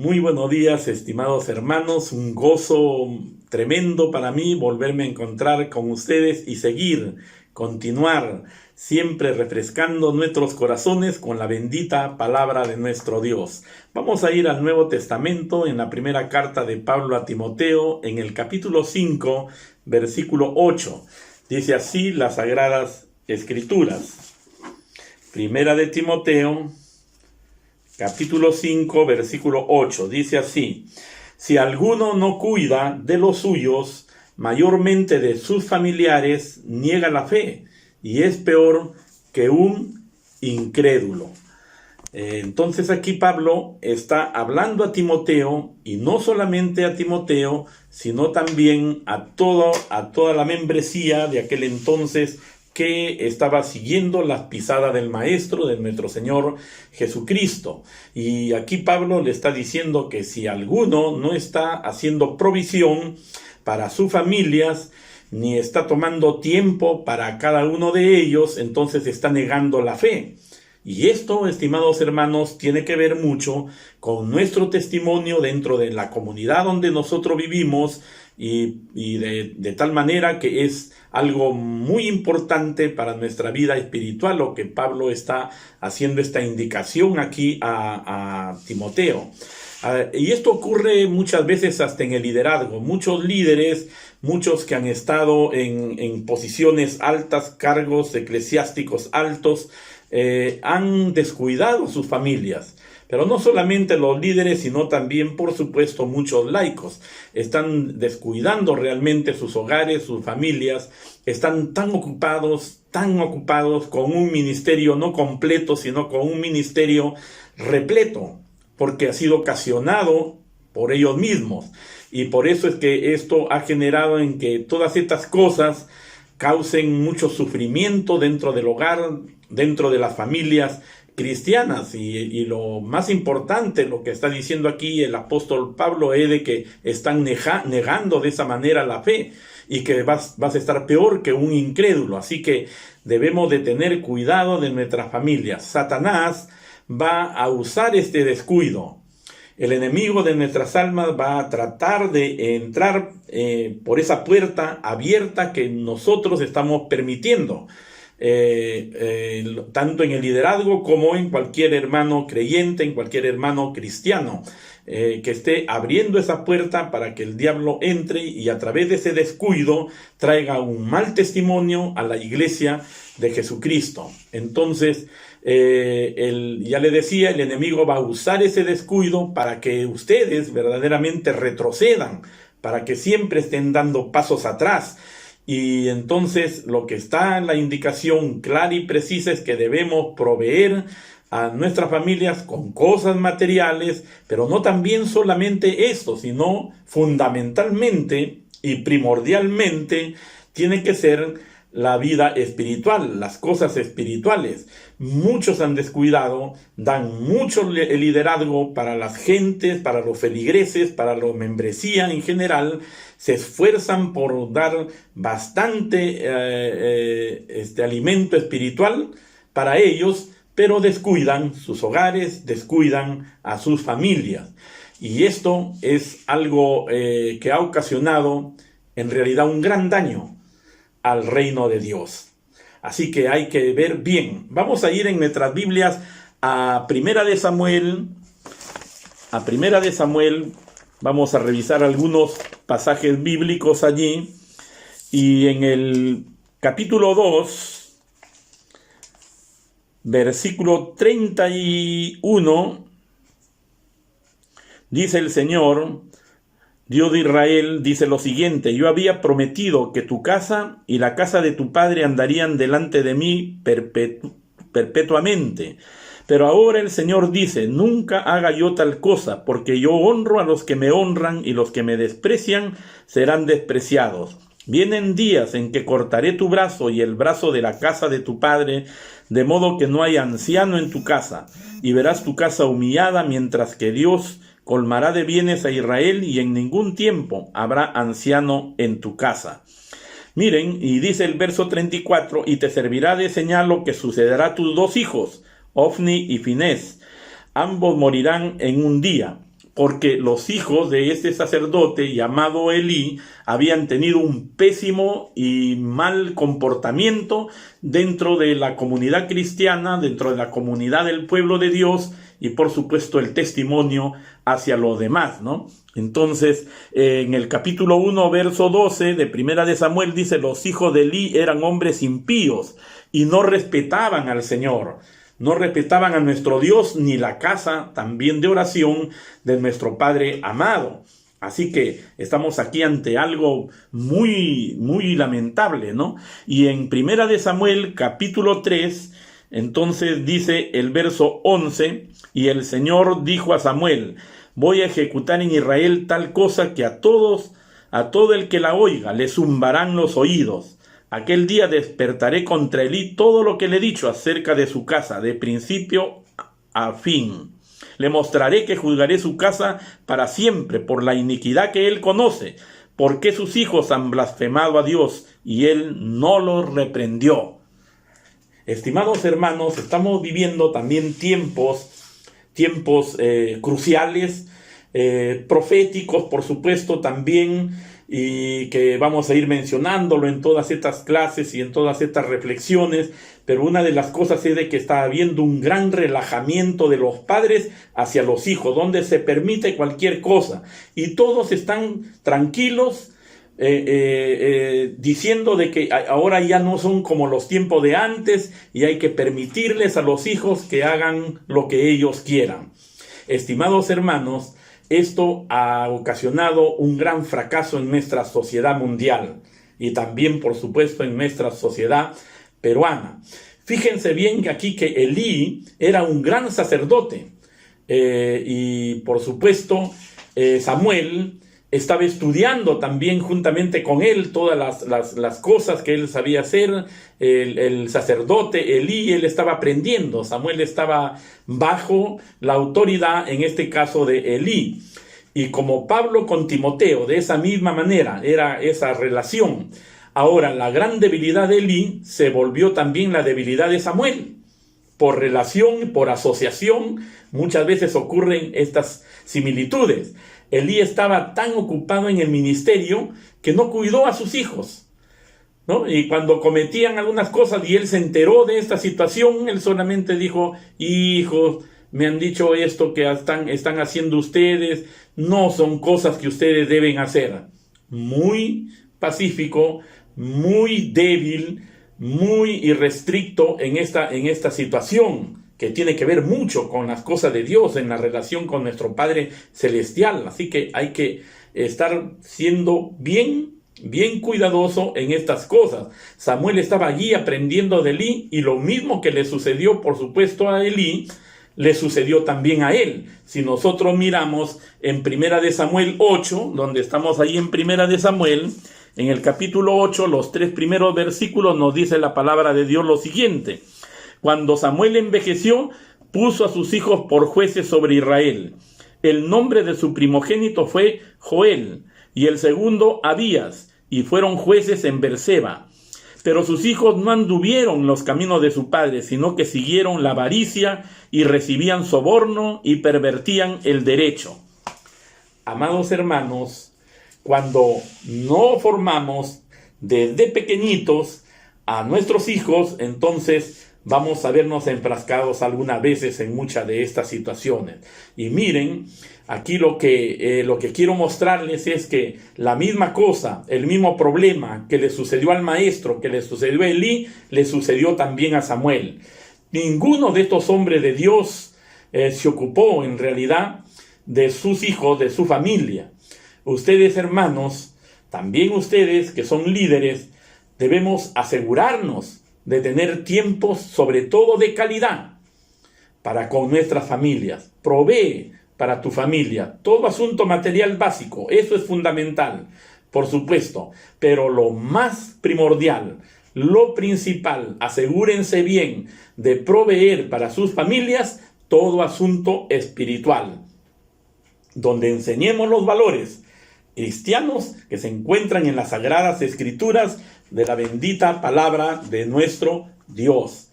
Muy buenos días, estimados hermanos. Un gozo tremendo para mí volverme a encontrar con ustedes y continuar, siempre refrescando nuestros corazones con la bendita palabra de nuestro Dios. Vamos a ir al Nuevo Testamento en la primera carta de Pablo a Timoteo, en el capítulo 5, versículo 8. Dice así las Sagradas Escrituras. Primera de Timoteo, capítulo 5, versículo 8, dice así: si alguno no cuida de los suyos, mayormente de sus familiares, niega la fe, y es peor que un incrédulo. Entonces aquí Pablo está hablando a Timoteo, y no solamente a Timoteo, sino también a toda la membresía de aquel entonces, que estaba siguiendo las pisadas del Maestro, de nuestro Señor Jesucristo. Y aquí Pablo le está diciendo que si alguno no está haciendo provisión para sus familias, ni está tomando tiempo para cada uno de ellos, entonces está negando la fe. Y esto, estimados hermanos, tiene que ver mucho con nuestro testimonio dentro de la comunidad donde nosotros vivimos, y de tal manera que es algo muy importante para nuestra vida espiritual, lo que Pablo está haciendo esta indicación aquí a Timoteo. Y esto ocurre muchas veces hasta en el liderazgo. Muchos líderes, muchos que han estado en posiciones altas, cargos eclesiásticos altos, han descuidado sus familias. Pero no solamente los líderes, sino también, por supuesto, muchos laicos están descuidando realmente sus hogares, sus familias. Están tan ocupados con un ministerio no completo, sino con un ministerio repleto, porque ha sido ocasionado por ellos mismos. Y por eso es que esto ha generado en que todas estas cosas causen mucho sufrimiento dentro del hogar, dentro de las familias cristianas. Y lo más importante, lo que está diciendo aquí el apóstol Pablo, es de que están negando de esa manera la fe, y que vas a estar peor que un incrédulo. Así que debemos de tener cuidado de nuestras familias. Satanás va a usar este descuido. El enemigo de nuestras almas va a tratar de entrar por esa puerta abierta que nosotros estamos permitiendo. Tanto en el liderazgo como en cualquier hermano creyente, en cualquier hermano cristiano, que esté abriendo esa puerta para que el diablo entre y a través de ese descuido traiga un mal testimonio a la iglesia de Jesucristo. Entonces, ya le decía, el enemigo va a usar ese descuido para que ustedes verdaderamente retrocedan, para que siempre estén dando pasos atrás. Y entonces lo que está en la indicación clara y precisa es que debemos proveer a nuestras familias con cosas materiales, pero no también solamente esto, sino fundamentalmente y primordialmente tiene que ser la vida espiritual, las cosas espirituales. Muchos han descuidado, dan mucho liderazgo para las gentes, para los feligreses, para la membresía en general. Se esfuerzan por dar bastante alimento espiritual para ellos, pero descuidan sus hogares, descuidan a sus familias. Y esto es algo que ha ocasionado en realidad un gran daño al reino de Dios. Así que hay que ver bien. Vamos a ir en nuestras Biblias a Primera de Samuel. Vamos a revisar algunos pasajes bíblicos allí. Y en el capítulo 2, versículo 31, dice el Señor, Dios de Israel, dice lo siguiente: yo había prometido que tu casa y la casa de tu padre andarían delante de mí perpetuamente. Pero ahora el Señor dice: nunca haga yo tal cosa, porque yo honro a los que me honran, y los que me desprecian serán despreciados. Vienen días en que cortaré tu brazo y el brazo de la casa de tu padre, de modo que no haya anciano en tu casa, y verás tu casa humillada, mientras que Dios colmará de bienes a Israel, y en ningún tiempo habrá anciano en tu casa. Miren, y dice el verso 34, y te servirá de señal lo que sucederá a tus dos hijos, Ofni y Finés. Ambos morirán en un día, porque los hijos de este sacerdote llamado Elí habían tenido un pésimo y mal comportamiento dentro de la comunidad cristiana, dentro de la comunidad del pueblo de Dios, y por supuesto el testimonio hacia los demás, ¿no? Entonces, en el capítulo 1, verso 12 de Primera de Samuel dice: los hijos de Elí eran hombres impíos y no respetaban al Señor, no respetaban a nuestro Dios ni la casa también de oración de nuestro Padre amado. Así que estamos aquí ante algo muy, muy lamentable, ¿no? Y en Primera de Samuel, capítulo 3, entonces dice el verso 11: y el Señor dijo a Samuel: voy a ejecutar en Israel tal cosa que a todo el que la oiga le zumbarán los oídos. Aquel día despertaré contra Elí todo lo que le he dicho acerca de su casa, de principio a fin. Le mostraré que juzgaré su casa para siempre por la iniquidad que él conoce, porque sus hijos han blasfemado a Dios y él no los reprendió. Estimados hermanos, estamos viviendo también tiempos cruciales, proféticos, por supuesto, también, y que vamos a ir mencionándolo en todas estas clases y en todas estas reflexiones. Pero una de las cosas es de que está habiendo un gran relajamiento de los padres hacia los hijos, donde se permite cualquier cosa y todos están tranquilos, diciendo de que ahora ya no son como los tiempos de antes y hay que permitirles a los hijos que hagan lo que ellos quieran. Estimados hermanos, esto ha ocasionado un gran fracaso en nuestra sociedad mundial y también, por supuesto, en nuestra sociedad peruana. Fíjense bien que aquí que Elí era un gran sacerdote, y por supuesto Samuel estaba estudiando también juntamente con él todas las cosas que él sabía hacer. El sacerdote Elí, él estaba aprendiendo. Samuel estaba bajo la autoridad, en este caso, de Elí. Y como Pablo con Timoteo, de esa misma manera, era esa relación. Ahora, la gran debilidad de Elí se volvió también la debilidad de Samuel. Por relación, por asociación, muchas veces ocurren estas similitudes. Elí estaba tan ocupado en el ministerio que no cuidó a sus hijos, ¿no? Y cuando cometían algunas cosas y él se enteró de esta situación, él solamente dijo: hijos, me han dicho esto que están haciendo ustedes, no son cosas que ustedes deben hacer. Muy pacífico, muy débil, muy irrestricto en esta situación, que tiene que ver mucho con las cosas de Dios, en la relación con nuestro Padre Celestial. Así que hay que estar siendo bien cuidadoso en estas cosas. Samuel estaba allí aprendiendo de Elí, y lo mismo que le sucedió, por supuesto, a Elí, le sucedió también a él. Si nosotros miramos en Primera de Samuel 8, donde estamos ahí en Primera de Samuel, en el capítulo 8, los 3 primeros versículos, nos dice la palabra de Dios lo siguiente: cuando Samuel envejeció, puso a sus hijos por jueces sobre Israel. El nombre de su primogénito fue Joel, y el segundo Abías, y fueron jueces en Berseba. Pero sus hijos no anduvieron los caminos de su padre, sino que siguieron la avaricia y recibían soborno y pervertían el derecho. Amados hermanos, cuando no formamos desde pequeñitos a nuestros hijos, entonces vamos a vernos enfrascados algunas veces en muchas de estas situaciones. Y miren, aquí lo que quiero mostrarles es que la misma cosa, el mismo problema que le sucedió al maestro, que le sucedió a Elí, le sucedió también a Samuel. Ninguno de estos hombres de Dios se ocupó en realidad de sus hijos, de su familia. Ustedes, hermanos, también ustedes que son líderes, debemos asegurarnos de tener tiempos, sobre todo de calidad, para con nuestras familias. Provee para tu familia todo asunto material básico, eso es fundamental, por supuesto, pero lo más primordial, lo principal, asegúrense bien de proveer para sus familias todo asunto espiritual, donde enseñemos los valores cristianos que se encuentran en las Sagradas Escrituras de la bendita palabra de nuestro Dios.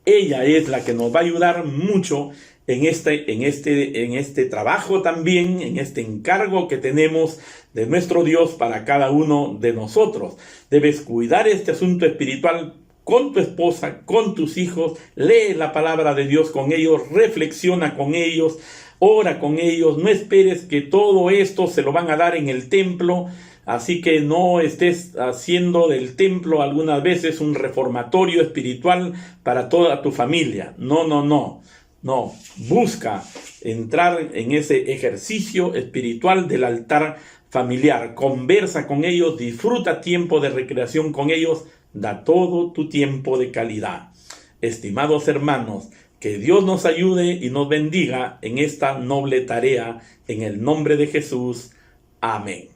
Ella es la que nos va a ayudar mucho en este trabajo también, en este encargo que tenemos de nuestro Dios para cada uno de nosotros. Debes cuidar este asunto espiritual con tu esposa, con tus hijos, lee la palabra de Dios con ellos, reflexiona con ellos, ora con ellos, no esperes que todo esto se lo van a dar en el templo, así que no estés haciendo del templo algunas veces un reformatorio espiritual para toda tu familia. No, busca entrar en ese ejercicio espiritual del altar familiar, conversa con ellos, disfruta tiempo de recreación con ellos, da todo tu tiempo de calidad. Estimados hermanos, que Dios nos ayude y nos bendiga en esta noble tarea, en el nombre de Jesús. Amén.